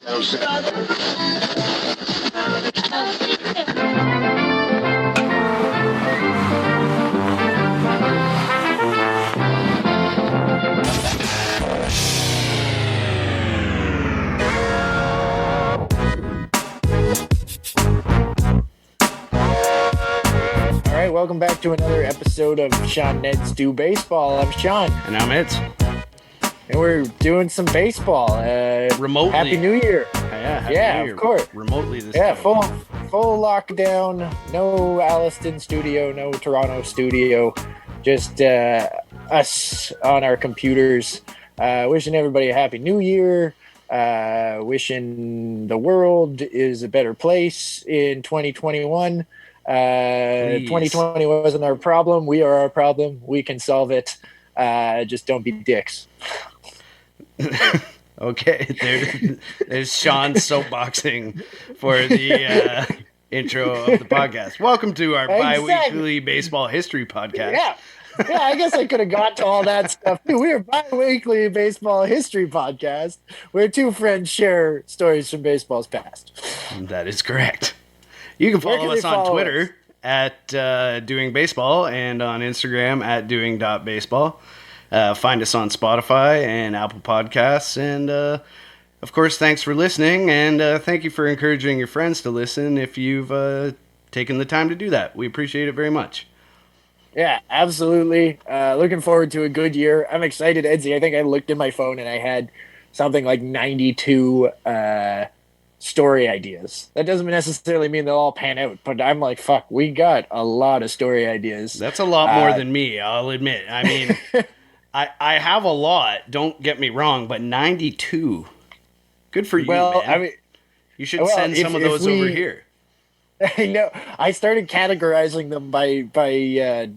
Welcome back to another episode of Sean and Eds Do Baseball. I'm Sean. And I'm Eds. And we're doing some baseball. Remotely. Happy New Year. Happy New Year. Of course. Remotely this time. Full lockdown. No Alliston studio, no Toronto studio. Just us on our computers. Wishing everybody a Happy New Year. Wishing the world is a better place in 2021. 2020 wasn't our problem. We are our problem. We can solve it. Just don't be dicks. Okay, there's Sean soapboxing for the intro of the podcast. Welcome to our bi-weekly baseball history podcast. Yeah, I guess I could have got to all that stuff too. We are bi-weekly baseball history podcast where two friends share stories from baseball's past. That is correct. You can follow us on Twitter at Doing Baseball and on Instagram at Doing.Baseball. Find us on Spotify and Apple Podcasts. And, of course, thanks for listening. And thank you for encouraging your friends to listen if you've taken the time to do that. We appreciate it very much. Yeah, absolutely. Looking forward to a good year. I'm excited, Edsy. I think I looked at my phone and I had something like 92 story ideas. That doesn't necessarily mean they'll all pan out, but I'm like, fuck, we got a lot of story ideas. That's a lot more than me, I'll admit. I mean, I have a lot, don't get me wrong, but 92. Good for you, man. I mean, you should send some of those over here. I know. I started categorizing them by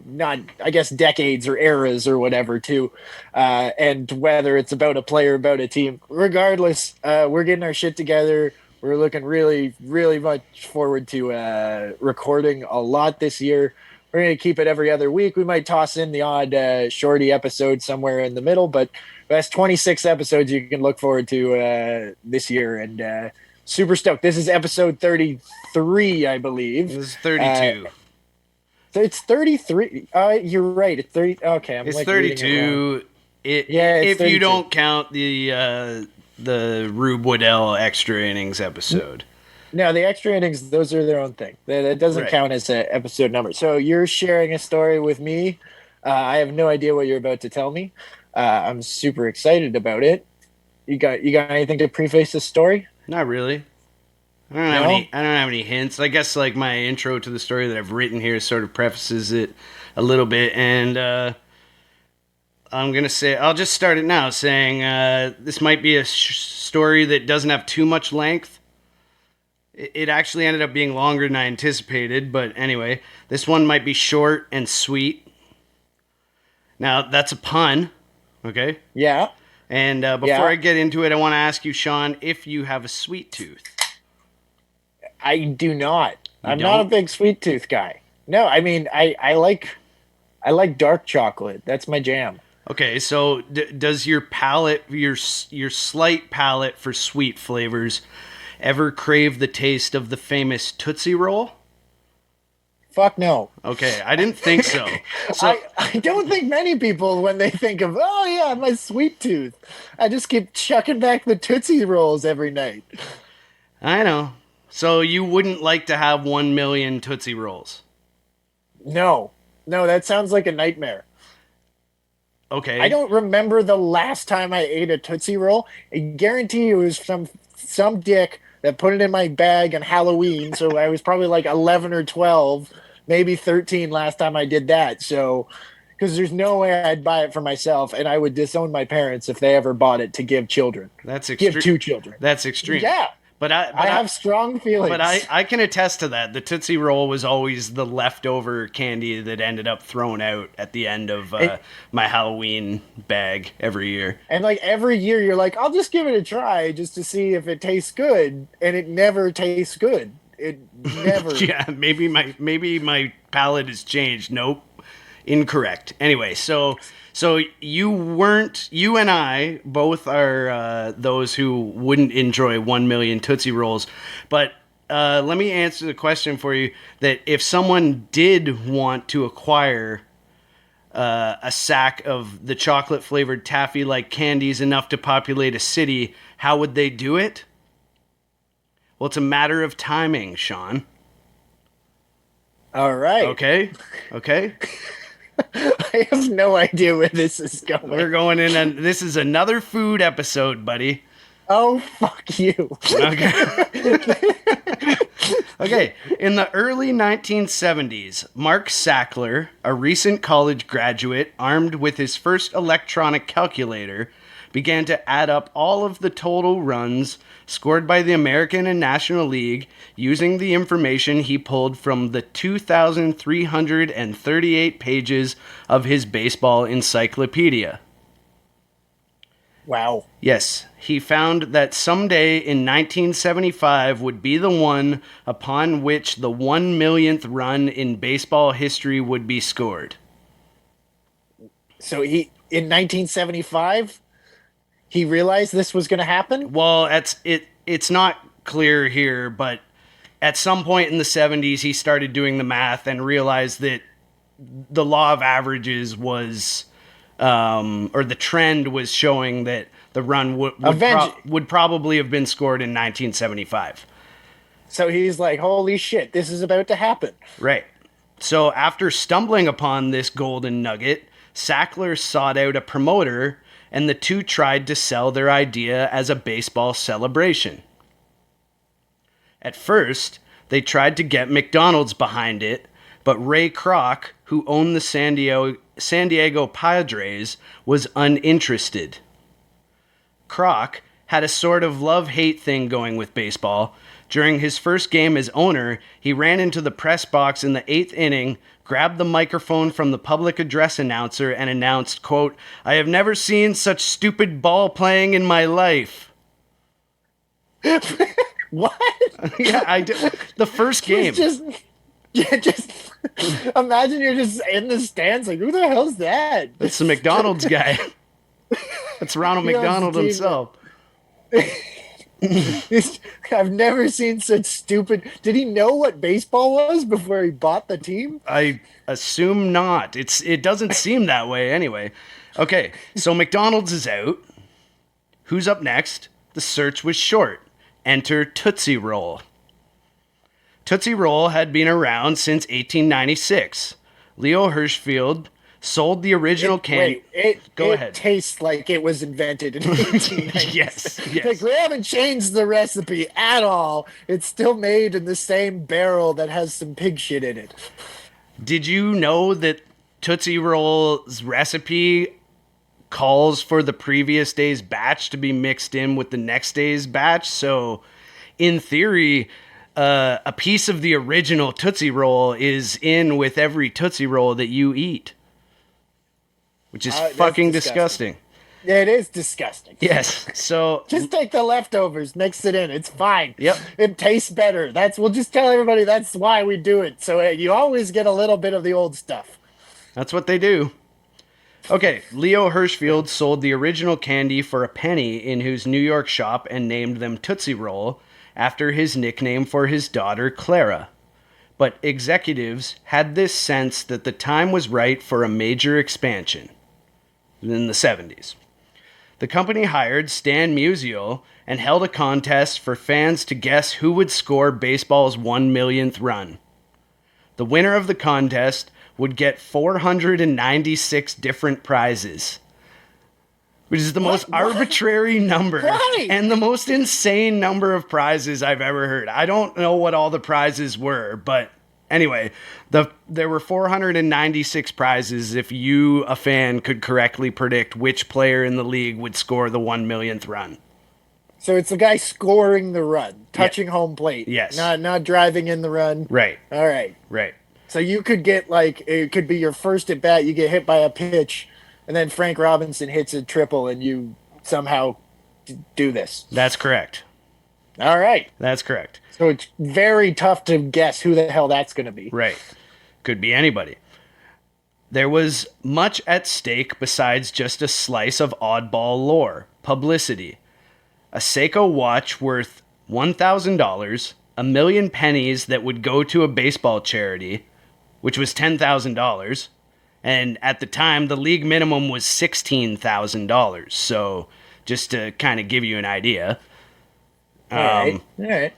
not, I guess, decades or eras or whatever, too. And whether it's about a player, about a team. Regardless, we're getting our shit together. We're looking really, really much forward to recording a lot this year. We're going to keep it every other week. We might toss in the odd shorty episode somewhere in the middle, but that's 26 episodes you can look forward to this year. And super stoked. This is episode 33, I believe. This is 32. So it's 33. You're right. It's 30. Okay, it's like 32. It's if 32. You don't count the Rube Waddell extra innings episode. No, the extra innings, those are their own thing. That doesn't count as an episode number. So you're sharing a story with me. I have no idea what you're about to tell me. I'm super excited about it. You got anything to preface this story? Not really. I don't have any hints. I guess like my intro to the story that I've written here sort of prefaces it a little bit, and I'll just start it now saying this might be a story that doesn't have too much length. It actually ended up being longer than I anticipated, but anyway, this one might be short and sweet. Now, that's a pun, okay? Yeah. And before I get into it, I want to ask you, Sean, if you have a sweet tooth. I do not. I'm not a big sweet tooth guy. No, I mean, I like dark chocolate. That's my jam. Okay, so does your palate, your slight palate for sweet flavors, ever crave the taste of the famous Tootsie Roll? Fuck no. Okay, I didn't think so. So I don't think many people, when they think of, oh yeah, my sweet tooth, I just keep chucking back the Tootsie Rolls every night. I know. So you wouldn't like to have 1 million Tootsie Rolls? No, that sounds like a nightmare. Okay. I don't remember the last time I ate a Tootsie Roll. I guarantee it was some dick that put it in my bag on Halloween, so I was probably like 11 or 12, maybe 13 last time I did that. So, because there's no way I'd buy it for myself, and I would disown my parents if they ever bought it to give children. That's extreme. Give two children. That's extreme. Yeah. But I have strong feelings. But I can attest to that. The Tootsie Roll was always the leftover candy that ended up thrown out at the end of my Halloween bag every year. And like every year you're like, I'll just give it a try just to see if it tastes good. And it never tastes good. It never. Yeah, maybe my palate has changed. Nope. Incorrect. Anyway, so you and I both are those who wouldn't enjoy 1 million Tootsie Rolls. But let me answer the question for you, that if someone did want to acquire a sack of the chocolate-flavored taffy-like candies enough to populate a city, how would they do it? Well, it's a matter of timing, Sean. All right. Okay? I have no idea where this is going. We're going in, and this is another food episode, buddy. Oh, fuck you. Okay. In the early 1970s, Mark Sackler, a recent college graduate armed with his first electronic calculator, began to add up all of the total runs scored by the American and National League using the information he pulled from the 2,338 pages of his baseball encyclopedia. Wow. Yes, he found that someday in 1975 would be the one upon which the 1 millionth run in baseball history would be scored. So in 1975, he realized this was going to happen? Well, it's not clear here, but at some point in the 70s, he started doing the math and realized that the law of averages was, or the trend was showing that the run would probably have been scored in 1975. So he's like, holy shit, this is about to happen. Right. So after stumbling upon this golden nugget, Sackler sought out a promoter, and the two tried to sell their idea as a baseball celebration. At first, they tried to get McDonald's behind it, but Ray Kroc, who owned the San Diego Padres, was uninterested. Kroc had a sort of love-hate thing going with baseball. During his first game as owner, he ran into the press box in the 8th inning, grabbed the microphone from the public address announcer, and announced, quote, "I have never seen such stupid ball playing in my life." What? Yeah, I did. The first game. Just imagine you're just in the stands like, who the hell's that? It's the McDonald's guy. It's Ronald McDonald himself. I've never seen such stupid... Did he know what baseball was before he bought the team? I assume not. It doesn't seem that way anyway. Okay, so McDonald's is out. Who's up next? The search was short. Enter Tootsie Roll. Tootsie Roll had been around since 1896. Leo Hirschfield sold the original can. Go ahead. It tastes like it was invented in 1896. Yes. Like, we haven't changed the recipe at all. It's still made in the same barrel that has some pig shit in it. Did you know that Tootsie Roll's recipe calls for the previous day's batch to be mixed in with the next day's batch? So, in theory, a piece of the original Tootsie Roll is in with every Tootsie Roll that you eat. Which is fucking disgusting. Yeah, it is disgusting. Yes, so... Just take the leftovers, mix it in. It's fine. Yep. It tastes better. We'll just tell everybody that's why we do it. So you always get a little bit of the old stuff. That's what they do. Okay, Leo Hirschfield sold the original candy for a penny in his New York shop and named them Tootsie Roll after his nickname for his daughter, Clara. But executives had this sense that the time was right for a major expansion in the 70s. The company hired Stan Musial and held a contest for fans to guess who would score baseball's 1 millionth run. The winner of the contest would get 496 different prizes, which is the most arbitrary number and the most insane number of prizes I've ever heard. I don't know what all the prizes were, but anyway, there were 496 prizes if you, a fan, could correctly predict which player in the league would score the 1 millionth run. So it's the guy scoring the run, touching home plate. Yes. Not driving in the run. Right. All right. Right. So you could get, like, it could be your first at bat, you get hit by a pitch, and then Frank Robinson hits a triple, and you somehow do this. That's correct. All right. That's correct. So it's very tough to guess who the hell that's going to be. Right. Could be anybody. There was much at stake besides just a slice of oddball lore, publicity. A Seiko watch worth $1,000, a million pennies that would go to a baseball charity, which was $10,000. And at the time, the league minimum was $16,000. So just to kind of give you an idea. All right. All right.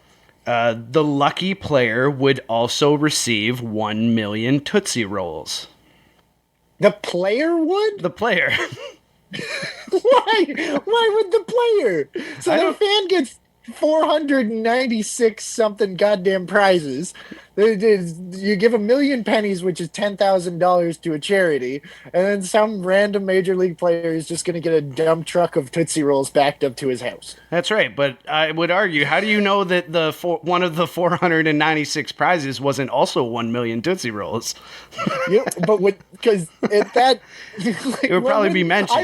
The lucky player would also receive 1 million Tootsie Rolls. The player would? The player. Why? Why would the player? So the fan gets 496 something goddamn prizes. You give a million pennies, which is $10,000 to a charity, and then some random major league player is just going to get a dump truck of Tootsie Rolls backed up to his house. That's right, but I would argue, how do you know that one of the 496 prizes wasn't also 1 million Tootsie Rolls? Yeah, but because that like, it would probably be mentioned.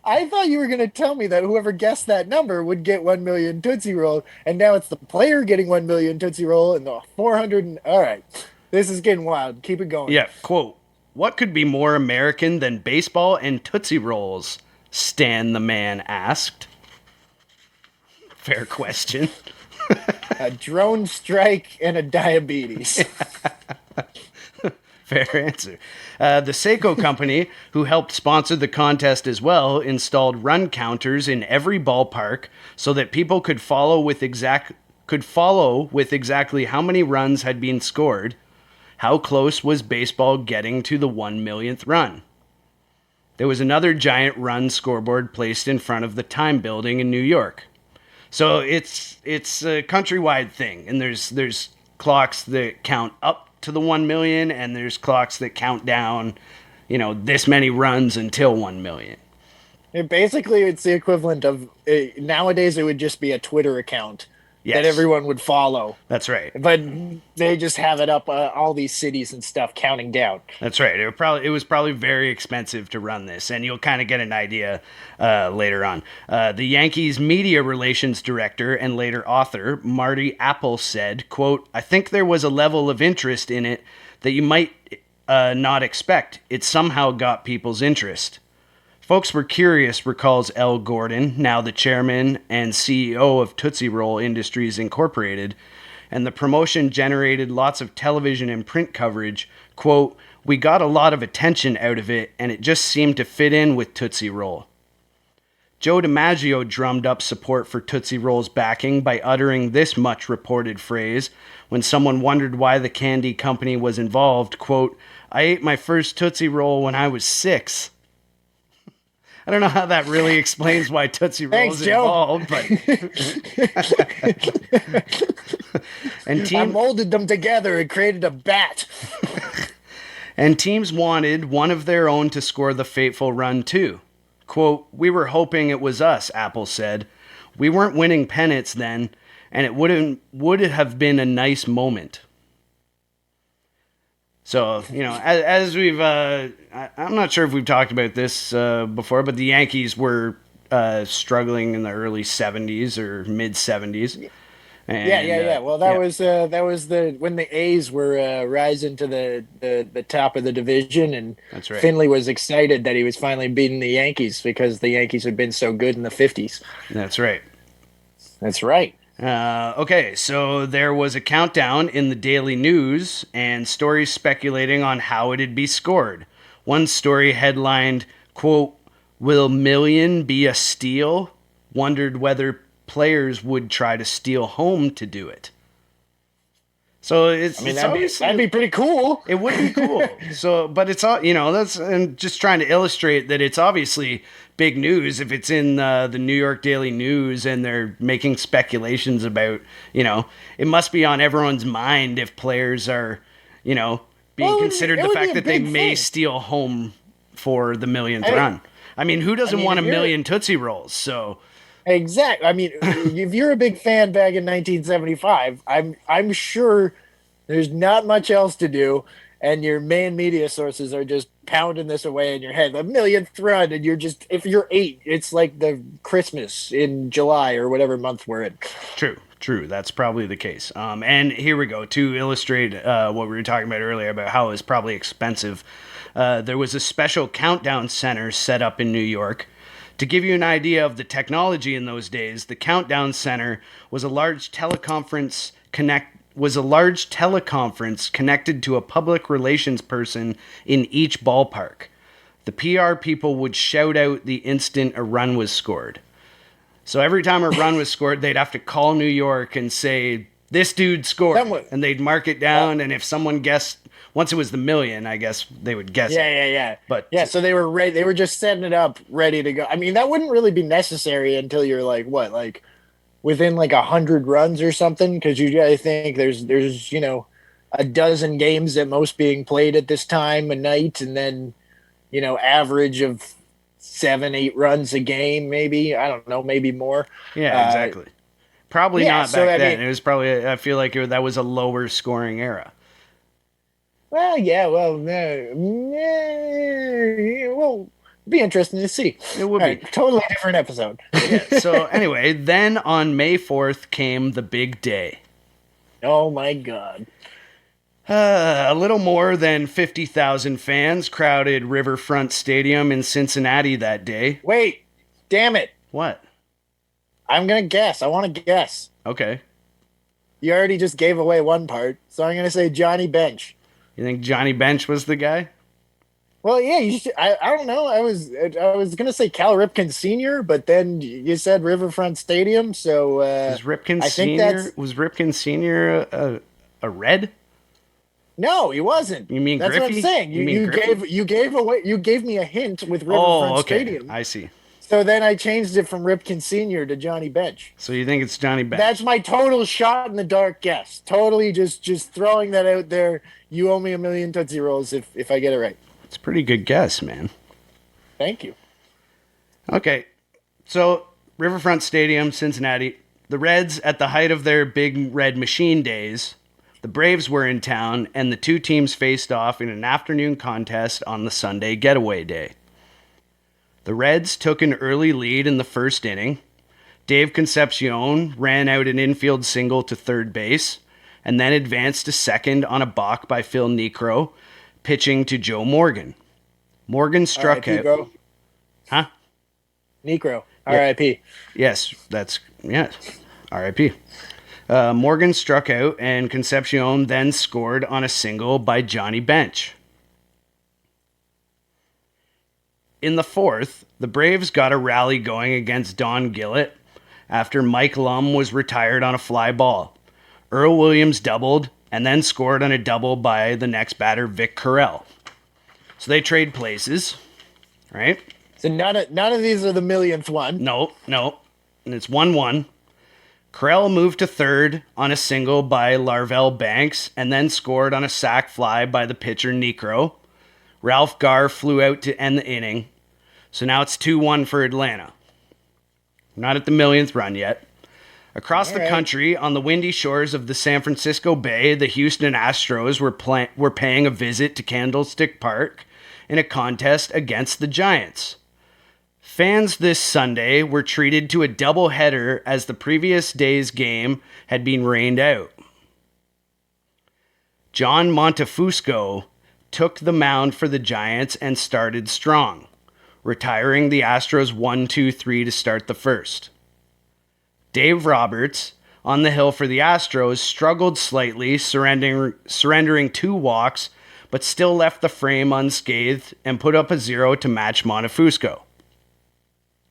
I thought you were going to tell me that whoever guessed that number would get 1 million Tootsie Roll, and now it's the player getting 1 million Tootsie Roll and the 400. All right, this is getting wild. Keep it going. Yeah, quote, what could be more American than baseball and Tootsie Rolls? Stan the man asked. Fair question. A drone strike and a diabetes. Fair answer. The Seiko company, who helped sponsor the contest as well, installed run counters in every ballpark so that people could follow with exactly how many runs had been scored. How close was baseball getting to the 1 millionth run? There was another giant run scoreboard placed in front of the Time Building in New York. So it's a countrywide thing, and there's clocks that count up to the 1 million, and there's clocks that count down, this many runs until 1 million. Basically, it's the equivalent of nowadays it would just be a Twitter account that everyone would follow. That's right. But they just have it up all these cities and stuff counting down. That's right. It was probably very expensive to run this, and you'll kind of get an idea later on. The Yankees media relations director and later author Marty Apple said, quote, I think there was a level of interest in it that you might not expect. It somehow got people's interest. Folks were curious, recalls L. Gordon, now the chairman and CEO of Tootsie Roll Industries Incorporated, and the promotion generated lots of television and print coverage. Quote, we got a lot of attention out of it, and it just seemed to fit in with Tootsie Roll. Joe DiMaggio drummed up support for Tootsie Roll's backing by uttering this much-reported phrase when someone wondered why the candy company was involved. Quote, I ate my first Tootsie Roll when I was 6. I don't know how that really explains why Tootsie Roll is involved, but I molded them together and created a bat. And teams wanted one of their own to score the fateful run too. Quote, we were hoping it was us, Apple said. We weren't winning pennants then, and it would have been a nice moment. So, as we've, I'm not sure if we've talked about this before, but the Yankees were struggling in the early 70s or mid 70s. Yeah. Well, that was when the A's were rising to the top of the division, and that's right. Finley was excited that he was finally beating the Yankees because the Yankees had been so good in the 50s. That's right. That's right. Okay, so there was a countdown in the Daily News and stories speculating on how it'd be scored. One story headlined, quote, will million be a steal? Wondered whether players would try to steal home to do it. So that'd be pretty cool. It would be cool. So, but it's all, that's, and just trying to illustrate that it's obviously big news if it's in the New York Daily News and they're making speculations about, it must be on everyone's mind if players are, being considered the fact that they may steal home for the millionth run. I mean, who doesn't want a million Tootsie Rolls? So. Exactly. I mean, if you're a big fan back in 1975, I'm sure there's not much else to do, and your main media sources are just pounding this away in your head, the millionth run, and you're just, if you're 8, it's like the Christmas in July or whatever month we're in. True. That's probably the case. And here we go to illustrate what we were talking about earlier about how it was probably expensive. There was a special countdown center set up in New York. To give you an idea of the technology in those days, the countdown center was a large teleconference connected to a public relations person in each ballpark. The PR people would shout out the instant a run was scored. So every time a run was scored, they'd have to call New York and say, this dude scored. And they'd mark it down. And if someone guessed, once it was the million, I guess they would guess it. Yeah. But yeah, so they were ready. They were just setting it up, ready to go. I mean, that wouldn't really be necessary until you're like, what, like within like 100 runs or something? Because you gotta think there's a dozen games at most being played at this time a night, and then average of 7-8 runs a game, maybe. I don't know, maybe more. Yeah, exactly. Probably not so back then. It was probably, I feel like that was a lower scoring era. Well, yeah, well, be interesting to see. It would be. Totally different episode. Yeah, so anyway, then on May 4th came the big day. Oh my God. A little more than 50,000 fans crowded Riverfront Stadium in Cincinnati that day. Wait, damn it. What? I'm going to guess. I want to guess. Okay. You already just gave away one part, so I'm going to say Johnny Bench. You think Johnny Bench was the guy? Well, yeah, you should, I don't know. I was going to say Cal Ripken Sr., but then you said Riverfront Stadium, so was Ripken Sr. a Red? No, he wasn't. You mean that's Griffey? What I'm saying. You gave me a hint with Riverfront Stadium. I see. So then I changed it from Ripken Sr. to Johnny Bench. So you think it's Johnny Bench? That's my total shot in the dark guess. Totally just throwing that out there. You owe me a million Tootsie Rolls if I get it right. It's a pretty good guess, man. Thank you. Okay. So Riverfront Stadium, Cincinnati. The Reds, at the height of their Big Red Machine days, the Braves were in town, and the two teams faced off in an afternoon contest on the Sunday getaway day. The Reds took an early lead in the first inning. Dave Concepcion ran out an infield single to third base, and then advanced to second on a balk by Phil Niekro, pitching to Joe Morgan. Morgan struck out. Bro. Huh? Niekro. R.I.P. Yes, R.I.P. Morgan struck out, and Concepcion then scored on a single by Johnny Bench. In the fourth, the Braves got a rally going against Don Gillett after Mike Lum was retired on a fly ball. Earl Williams doubled and then scored on a double by the next batter, Vic Carell. So they trade places, right? So none of these are the millionth one. No. And it's 1-1. Carell moved to third on a single by Larvell Banks and then scored on a sac fly by the pitcher Niekro. Ralph Garr flew out to end the inning. So now it's 2-1 for Atlanta. We're not at the millionth run yet. Across the country, on the windy shores of the San Francisco Bay, the Houston Astros were paying a visit to Candlestick Park in a contest against the Giants. Fans this Sunday were treated to a doubleheader as the previous day's game had been rained out. John Montefusco took the mound for the Giants and started strong, retiring the Astros 1-2-3 to start the first. Dave Roberts, on the hill for the Astros, struggled slightly, surrendering 2 walks, but still left the frame unscathed and put up a 0 to match Montefusco.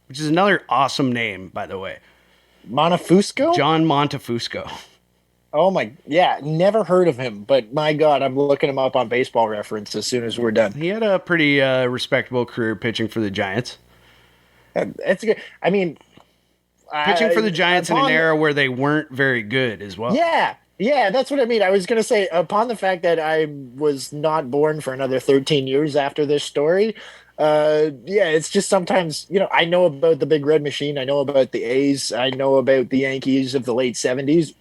Which is another awesome name, by the way. Montefusco? John Montefusco. Oh my, yeah, never heard of him, but my God, I'm looking him up on Baseball Reference as soon as we're done. He had a pretty respectable career pitching for the Giants. That's good. I mean, pitching for the Giants in an era where they weren't very good as well. Yeah, that's what I mean. I was going to say, upon the fact that I was not born for another 13 years after this story, it's just sometimes, I know about the Big Red Machine. I know about the A's. I know about the Yankees of the late 70s.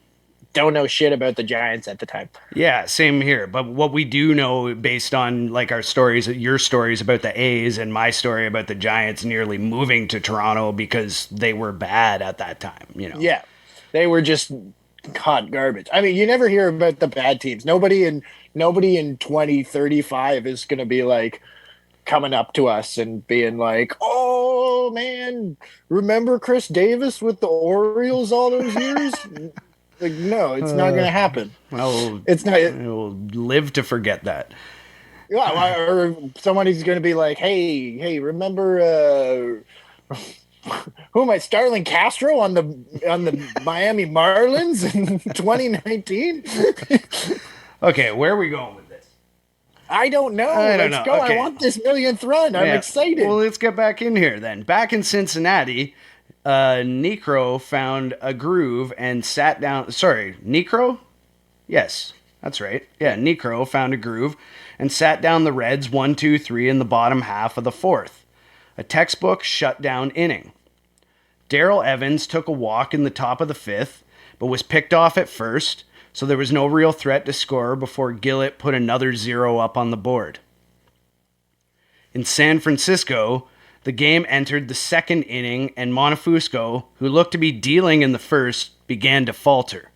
don't know shit about the Giants at the time. Yeah, same here. But what we do know, based on like our stories, your stories about the A's and my story about the Giants nearly moving to Toronto because they were bad at that time, you know. Yeah, they were just hot garbage. I mean, you never hear about the bad teams. Nobody in 2035 is going to be like coming up to us and being like, "Oh man, remember Chris Davis with the Orioles all those years?" Like, no, it's not going to happen. Well, It's not. we'll live to forget that. Yeah, or somebody's going to be like, "Hey, remember who am I? Starling Castro on the Miami Marlins in 2019?" Okay, where are we going with this? I don't know. I don't Let's know. go. Okay. I want this millionth run. I'm excited. Well, let's get back in here then. Back in Cincinnati, Necro found a groove and sat down. Sorry, Necro? Yes, that's right. Yeah, Necro found a groove and sat down the Reds 1-2-3 in the bottom half of the fourth. A textbook shutdown inning. Darrell Evans took a walk in the top of the fifth, but was picked off at first, so there was no real threat to score before Gillett put another 0 up on the board. In San Francisco, the game entered the second inning, and Montefusco, who looked to be dealing in the first, began to falter.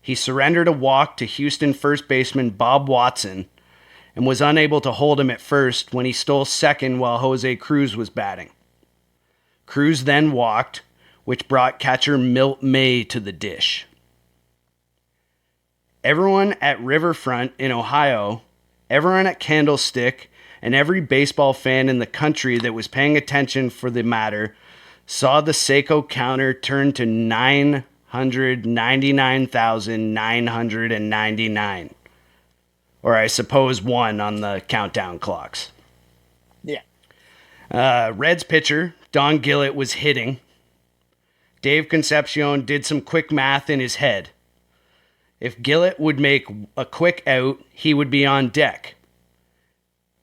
He surrendered a walk to Houston first baseman Bob Watson and was unable to hold him at first when he stole second while Jose Cruz was batting. Cruz then walked, which brought catcher Milt May to the dish. Everyone at Riverfront in Ohio, everyone at Candlestick, and every baseball fan in the country that was paying attention for the matter saw the Seiko counter turn to 999,999. Or I suppose 1 on the countdown clocks. Yeah. Reds pitcher Don Gillett was hitting. Dave Concepcion did some quick math in his head. If Gillett would make a quick out, he would be on deck.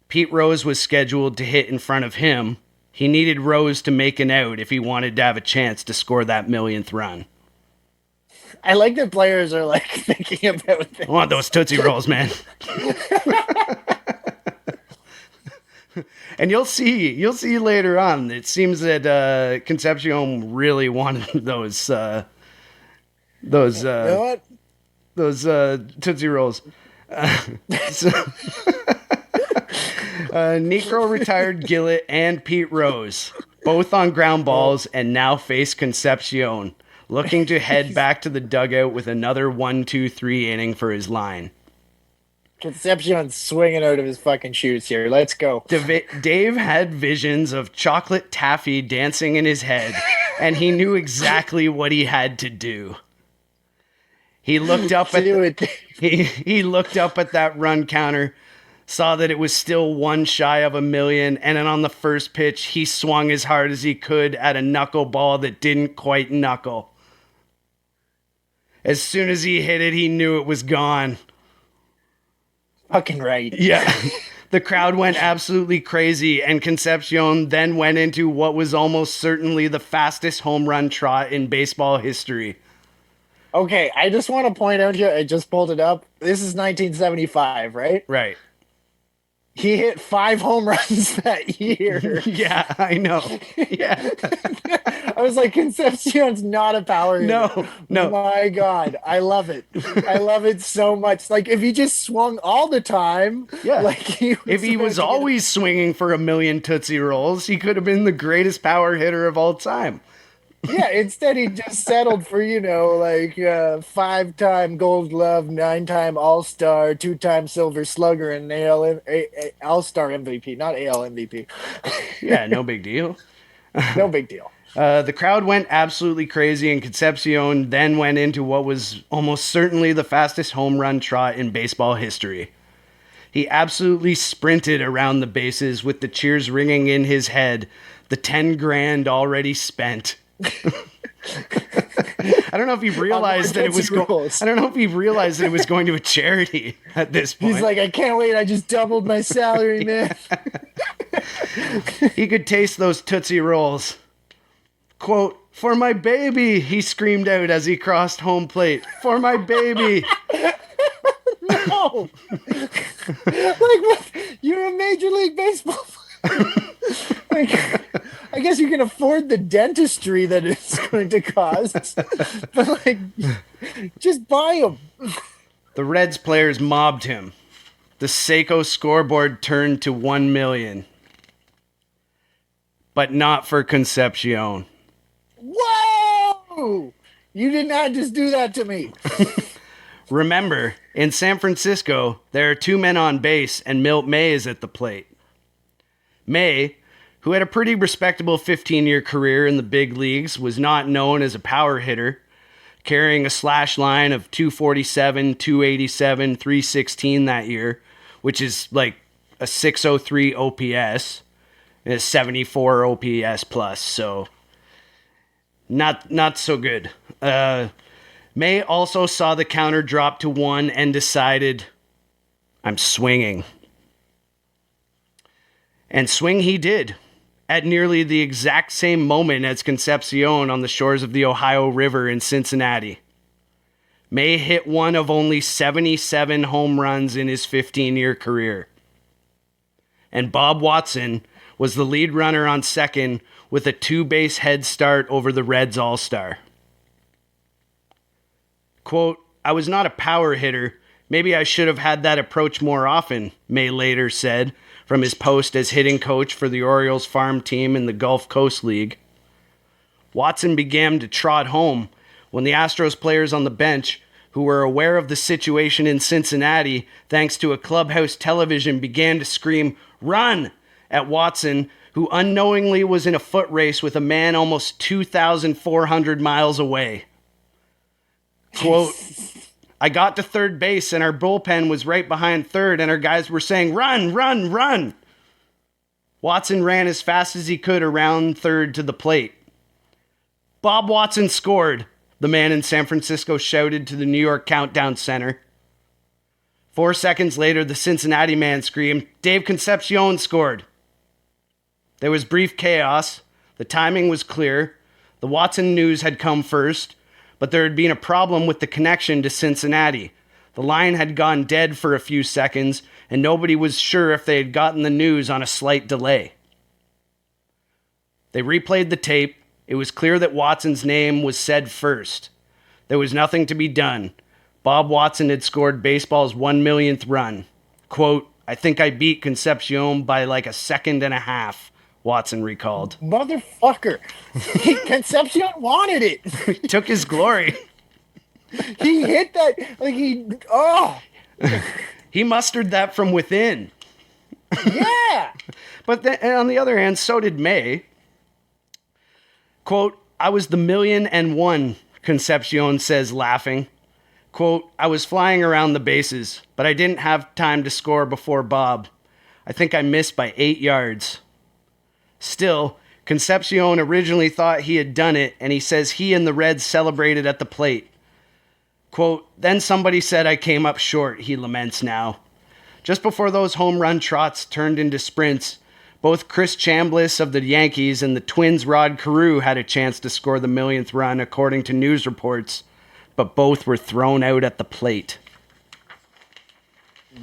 Pete Rose was scheduled to hit in front of him. He needed Rose to make an out if he wanted to have a chance to score that millionth run. I like that players are like thinking about this. I want those Tootsie Rolls, man. And you'll see later on. It seems that Concepcion really wanted those. You know what? Those Tootsie Rolls. Necro retired Gillett and Pete Rose, both on ground balls, and now face Concepcion, looking to head back to the dugout with another 1-2-3 inning for his line. Concepcion's swinging out of his fucking shoes here. Let's go. Dave had visions of chocolate taffy dancing in his head, and he knew exactly what he had to do. He looked up at he looked up at that run counter, saw that it was still 1 shy of $1 million, and then on the first pitch, he swung as hard as he could at a knuckleball that didn't quite knuckle. As soon as he hit it, he knew it was gone. Fucking right. Yeah. The crowd went absolutely crazy, and Concepcion then went into what was almost certainly the fastest home run trot in baseball history. Okay, I just want to point out here, I just pulled it up. This is 1975, right? Right. He hit 5 home runs that year. Yeah, I know. Yeah. I was like, Concepcion's not a power hitter. No. My God, I love it. I love it so much. Like, if he just swung all the time, yeah. Like if he was always swinging for $1 million Tootsie Rolls, he could have been the greatest power hitter of all time. Yeah, instead he just settled for, 5-time Gold Glove, 9-time All-Star, 2-time Silver Slugger, and All-Star MVP, not AL MVP. Yeah, no big deal. No big deal. The crowd went absolutely crazy, and Concepcion then went into what was almost certainly the fastest home run trot in baseball history. He absolutely sprinted around the bases with the cheers ringing in his head, the 10 grand already spent. I don't know if he realized that it was I don't know if he realized that it was going to a charity at this point. He's like, I can't wait. I just doubled my salary, man. He could taste those Tootsie Rolls. Quote, For my baby, he screamed out as he crossed home plate. For my baby. No. Like, what? You're a Major League Baseball player. Like, I guess you can afford the dentistry that it's going to cost. But, like, just buy him. The Reds players mobbed him. The Seiko scoreboard turned to 1 million. But not for Concepcion. Whoa! You did not just do that to me. Remember, in San Francisco, there are 2 men on base and Milt May is at the plate. May, who had a pretty respectable 15-year career in the big leagues, was not known as a power hitter, carrying a slash line of 247, 287, 316 that year, which is like a 603 OPS and a 74 OPS plus, so not so good. May also saw the counter drop to 1 and decided, I'm swinging. And swing he did, at nearly the exact same moment as Concepcion on the shores of the Ohio River in Cincinnati. May hit one of only 77 home runs in his 15-year career. And Bob Watson was the lead runner on second with a 2-base head start over the Reds All-Star. Quote, I was not a power hitter. Maybe I should have had that approach more often, May later said from his post as hitting coach for the Orioles farm team in the Gulf Coast League. Watson began to trot home when the Astros players on the bench, who were aware of the situation in Cincinnati thanks to a clubhouse television, began to scream, "Run!" at Watson, who unknowingly was in a foot race with a man almost 2,400 miles away. Quote, I got to third base and our bullpen was right behind third and our guys were saying, run, run, run. Watson ran as fast as he could around third to the plate. Bob Watson scored, the man in San Francisco shouted to the New York Countdown Center. 4 seconds later, the Cincinnati man screamed, Dave Concepcion scored. There was brief chaos. The timing was clear. The Watson news had come first, but there had been a problem with the connection to Cincinnati. The line had gone dead for a few seconds, and nobody was sure if they had gotten the news on a slight delay. They replayed the tape. It was clear that Watson's name was said first. There was nothing to be done. Bob Watson had scored baseball's 1 millionth run. Quote, I think I beat Concepcion by like a second and a half, Watson recalled. Motherfucker. Concepcion wanted it. He took his glory. He hit that, like He mustered that from within. Yeah. But on the other hand, so did May. Quote, I was the 1,000,001, Concepcion says, laughing. Quote, I was flying around the bases, but I didn't have time to score before Bob. I think I missed by 8 yards. Still, Concepcion originally thought he had done it, and he says he and the Reds celebrated at the plate. Quote, then somebody said I came up short, he laments now. Just before those home run trots turned into sprints, both Chris Chambliss of the Yankees and the Twins' Rod Carew had a chance to score the 1,000,000th run, according to news reports, but both were thrown out at the plate.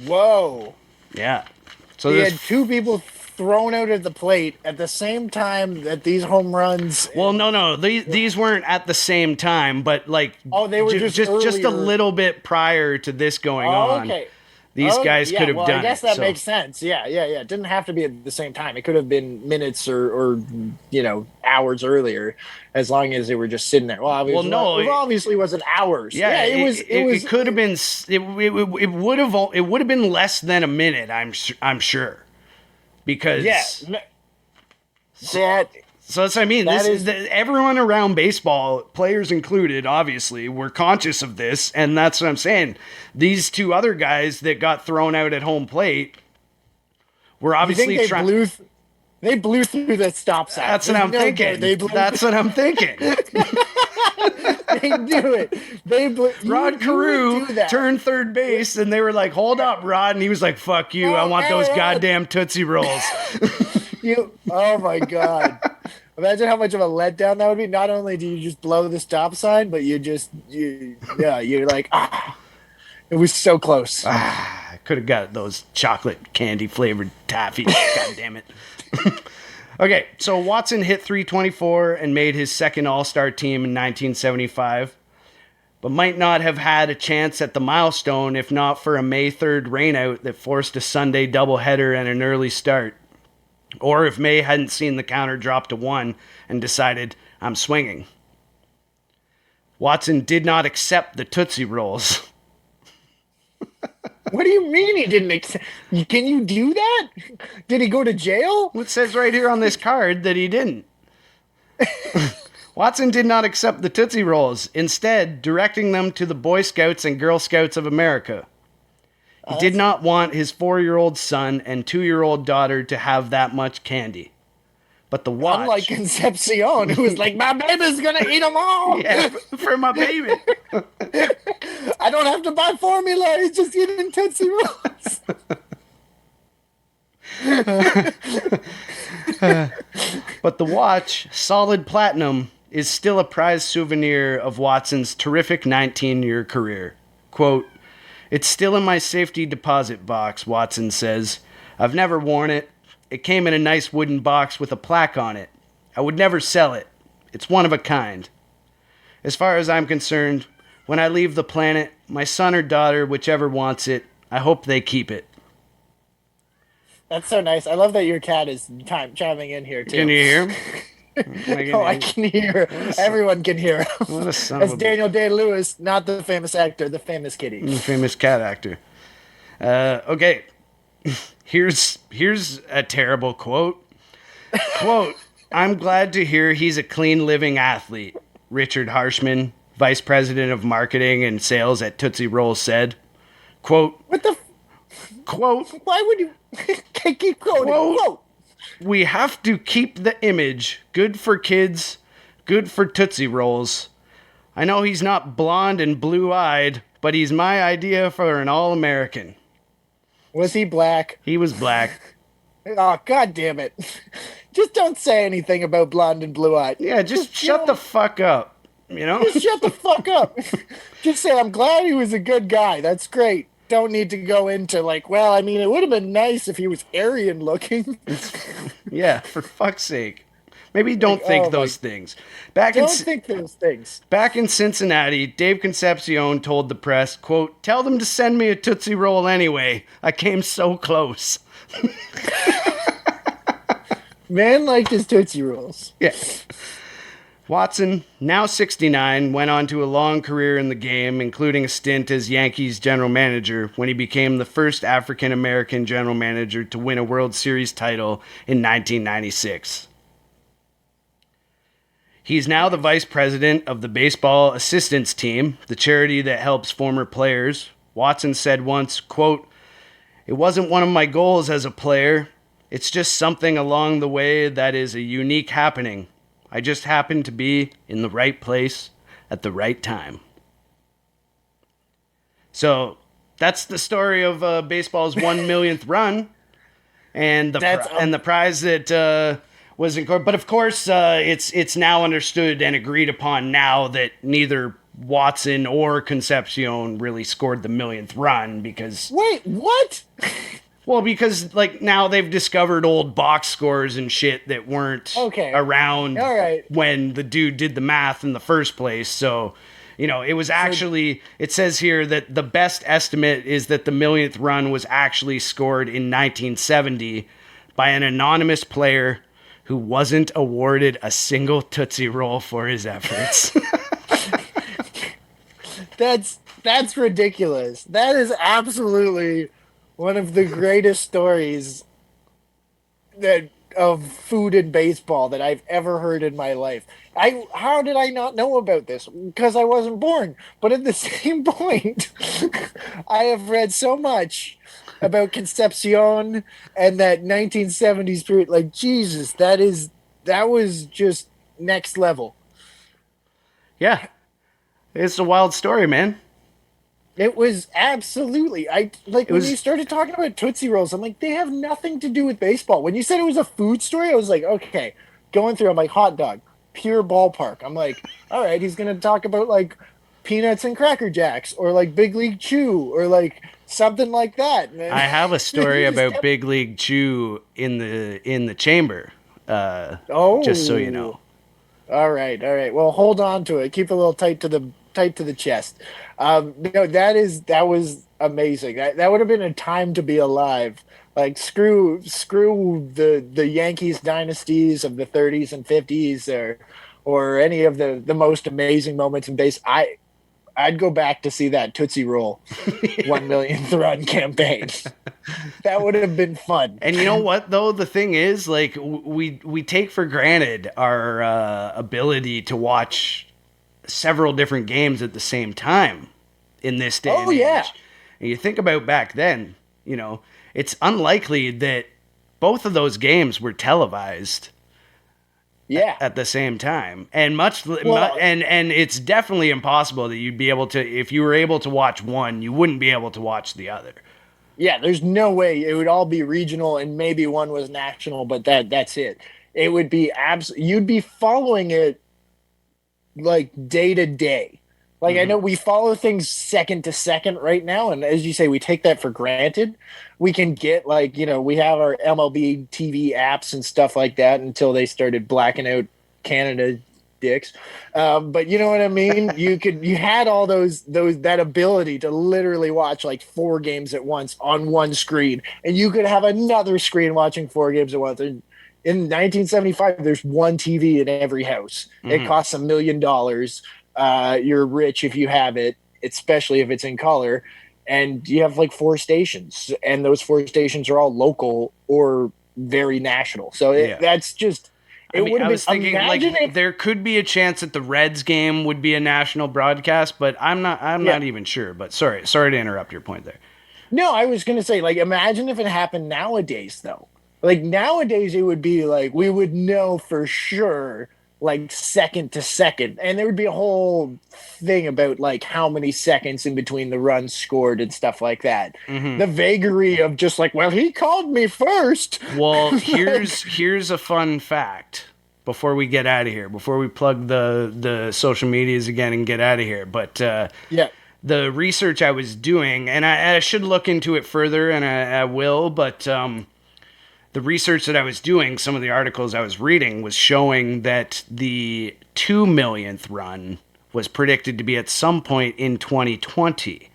Whoa. Yeah. So he had 2 people thrown out at the plate at the same time that these home runs. Well, no, these weren't at the same time, but like they were just a little bit prior to this going on. Okay. These guys could have done it. I guess that makes sense. Yeah. It didn't have to be at the same time. It could have been minutes or hours earlier, as long as they were just sitting there. Well, obviously, it obviously wasn't hours. Yeah, it could have been. It would have been less than a minute. I'm sure, because So that's what I mean. Everyone around baseball, players included, obviously, were conscious of this, and that's what I'm saying. These 2 other guys that got thrown out at home plate were obviously trying. They blew through the stop sign. That's what I'm thinking. That's what I'm thinking. They do it. They blew. Rod Carew turned third base, and they were like, "Hold up, Rod," and he was like, "Fuck you! I want those goddamn Tootsie Rolls." Oh my God. Imagine how much of a letdown that would be. Not only do you just blow the stop sign, but you're like, it was so close. I could have got those chocolate candy flavored taffies. God damn it. Okay, so Watson hit 324 and made his second All-Star team in 1975, but might not have had a chance at the milestone if not for a May 3rd rainout that forced a Sunday doubleheader and an early start. Or if May hadn't seen the counter drop to 1 and decided, I'm swinging. Watson did not accept the Tootsie Rolls. What do you mean he didn't accept? Can you do that? Did he go to jail? It says right here on this card that he didn't. Watson did not accept the Tootsie Rolls, instead directing them to the Boy Scouts and Girl Scouts of America. He did not want his 4-year-old son and 2-year-old daughter to have that much candy. But the watch... Unlike Concepcion, who was like, my baby's gonna eat them all! Yeah, for my baby. I don't have to buy formula, he's just eating Tootsie Rolls. But the watch, solid platinum, is still a prized souvenir of Watson's terrific 19-year career. Quote, "It's still in my safety deposit box," Watson says. "I've never worn it. It came in a nice wooden box with a plaque on it. I would never sell it. It's one of a kind. As far as I'm concerned, when I leave the planet, my son or daughter, whichever wants it, I hope they keep it." That's so nice. I love that your cat is chiming in here, too. Can you hear him? Oh, I can hear. Everyone can hear him. What a son That's of a Daniel Day-Lewis, not the famous actor, the famous kitty. The famous cat actor. Okay. Here's a terrible quote. Quote, "I'm glad to hear he's a clean living athlete," Richard Harshman, vice president of marketing and sales at Tootsie Rolls, said. Quote, What the... quote, Why would you... Keep quoting. Quote. "We have to keep the image. Good for kids. Good for Tootsie Rolls. I know he's not blonde and blue-eyed, but he's my idea for an All-American." Was he black? He was black. Oh, God damn it. Just don't say anything about blonde and blue-eyed. Yeah, just shut the fuck up. You know? Just shut the fuck up. Just say, I'm glad he was a good guy. That's great. Don't need to go into like, well, I mean, it would have been nice if he was Aryan looking. Yeah, for fuck's sake. Maybe don't think those things. Don't think those things. Back in Cincinnati, Dave Concepcion told the press, quote, "Tell them to send me a Tootsie Roll anyway. I came so close." Man liked his Tootsie Rolls. Yeah. Watson, now 69, went on to a long career in the game, including a stint as Yankees general manager when he became the first African-American general manager to win a World Series title in 1996. He's now the vice president of the Baseball Assistance Team, the charity that helps former players. Watson said once, quote, "It wasn't one of my goals as a player. It's just something along the way that is a unique happening. I just happened to be in the right place at the right time." So that's the story of baseball's 1 millionth run, and the prize that was in court. But of course, it's now understood and agreed upon now that neither Watson or Concepcion really scored the millionth run because... Wait, what? Well, because like now they've discovered old box scores and shit that weren't around when the dude did the math in the first place. So, you know, it was actually, it says here that the best estimate is that the millionth run was actually scored in 1970 by an anonymous player who wasn't awarded a single Tootsie Roll for his efforts. That's ridiculous. That is absolutely one of the greatest stories of food and baseball that I've ever heard in my life. How did I not know about this? Because I wasn't born. But at the same point, I have read so much about Concepcion and that 1970s period. Like, Jesus, that was just next level. Yeah. It's a wild story, man. It was absolutely. When you started talking about Tootsie Rolls, I'm like, they have nothing to do with baseball. When you said it was a food story, I was like, okay, going through. I'm like, hot dog, pure ballpark. I'm like, all right, he's gonna talk about like peanuts and Cracker Jacks or like Big League Chew or like something like that. Man. I have a He story just about kept, Big League Chew in the chamber. Just so you know. oh, all right, all right. Well, hold on to it. Keep a little tight to the chest. No, that was amazing. That would have been a time to be alive. Like screw the Yankees dynasties of the 30s and 50s or any of the most amazing moments in base. I'd go back to see that Tootsie Roll 1 millionth run campaign. That would have been fun. And you know what though? The thing is, like we take for granted our ability to watch several different games at the same time in this day Oh and yeah. age. And you think about back then, it's unlikely that both of those games were televised Yeah. at the same time, and Well, and it's definitely impossible that you'd be able to, if you were able to watch one, you wouldn't be able to watch the other. yeah, there's no way it would all be regional and maybe one was national, but that's it. It would be you'd be following it like day to day. Like I Hmm. know we follow things second to second right now, and as you say, we take that for granted. We can get like, we have our MLB TV apps and stuff like that until they started blacking out Canada dicks. But you know what I mean? You had all that ability to literally watch like four games at once on one screen, and you could have another screen watching four games at once. And in 1975, there's one TV in every house. It Hmm. costs $1 million. You're rich if you have it, especially if it's in color. And you have like four stations, and those four stations are all local or very national. So Yeah. that's just, I it mean, would I have been, was thinking imagine like if, there could be a chance that the Reds game would be a national broadcast, but I'm yeah. not even sure. But sorry to interrupt your point there. No, I was going to say, like, imagine if it happened nowadays, though. Like, nowadays, it would be like, we would know for sure, like, second to second. And there would be a whole thing about, like, how many seconds in between the runs scored and stuff like that. Hmm. The vagary of just like, well, he called me first. Well, Like, here's a fun fact before we get out of here, before we plug the social medias again and get out of here. But yeah. the research I was doing, and I should look into it further, and I will, but the research that I was doing, some of the articles I was reading, was showing that the 2 millionth run was predicted to be at some point in 2020.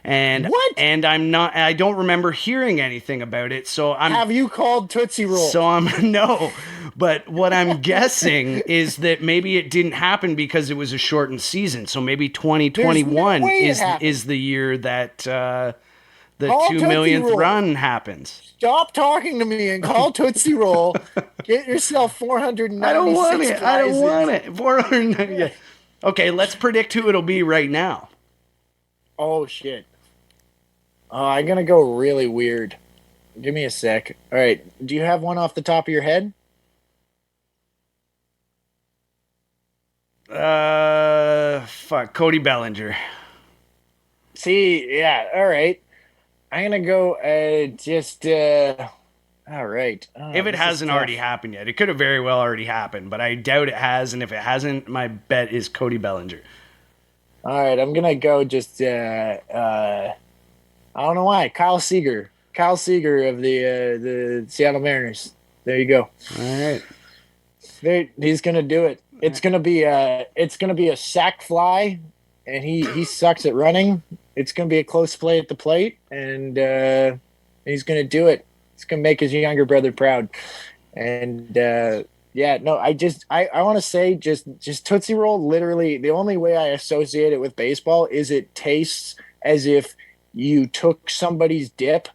And What? I don't remember hearing anything about it, Have you called Tootsie Roll? so I'm no, but what I'm guessing is that maybe it didn't happen because it was a shortened season. So maybe There's no 2021 way it is happened. the year that the Call two Tootsie millionth Roll. run happens. Stop talking to me and call Tootsie Roll. Get yourself I don't want 496 it. I don't want prizes. it. 490. Yeah. Okay, let's predict who it'll be right now. Oh shit. Oh, I'm gonna go really weird. Give me a sec. All right. Do you have one off the top of your head? Fuck, Cody Bellinger. See, yeah. All right. I'm gonna go. Just. All right. Oh, If it this is hasn't tough. already happened yet, it could have very well already happened, but I doubt it has. And if it hasn't, my bet is Cody Bellinger. All right. I'm gonna go. Just. I don't know why. Kyle Seager. Kyle Seager of the Seattle Mariners. There you go. All right. He's gonna do it. It's gonna be a sack fly, and he sucks at running. It's gonna be a close play at the plate, and he's gonna do it. It's gonna make his younger brother proud. And yeah, no, I want to say just Tootsie Roll. Literally, the only way I associate it with baseball is it tastes as if you took somebody's dip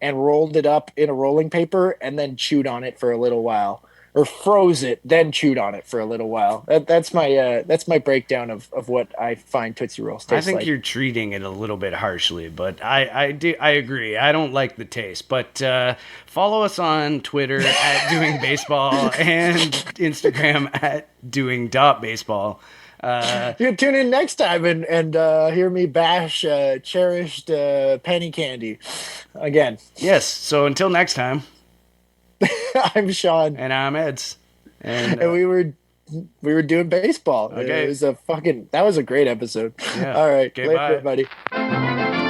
and rolled it up in a rolling paper and then chewed on it for a little while, or froze it then chewed on it for a little while. That's my breakdown of what I find Tootsie Rolls I taste think like. you're treating it a little bit harshly, but I agree. I don't like the taste, but follow us on Twitter at doing baseball and Instagram at doing.baseball. You can tune in next time and hear me bash cherished penny candy again. Yes. So until next time, I'm Sean. and I'm Eds. And and we were doing baseball. Okay. That was a great episode. Yeah. All right. Okay, Later, bye. everybody.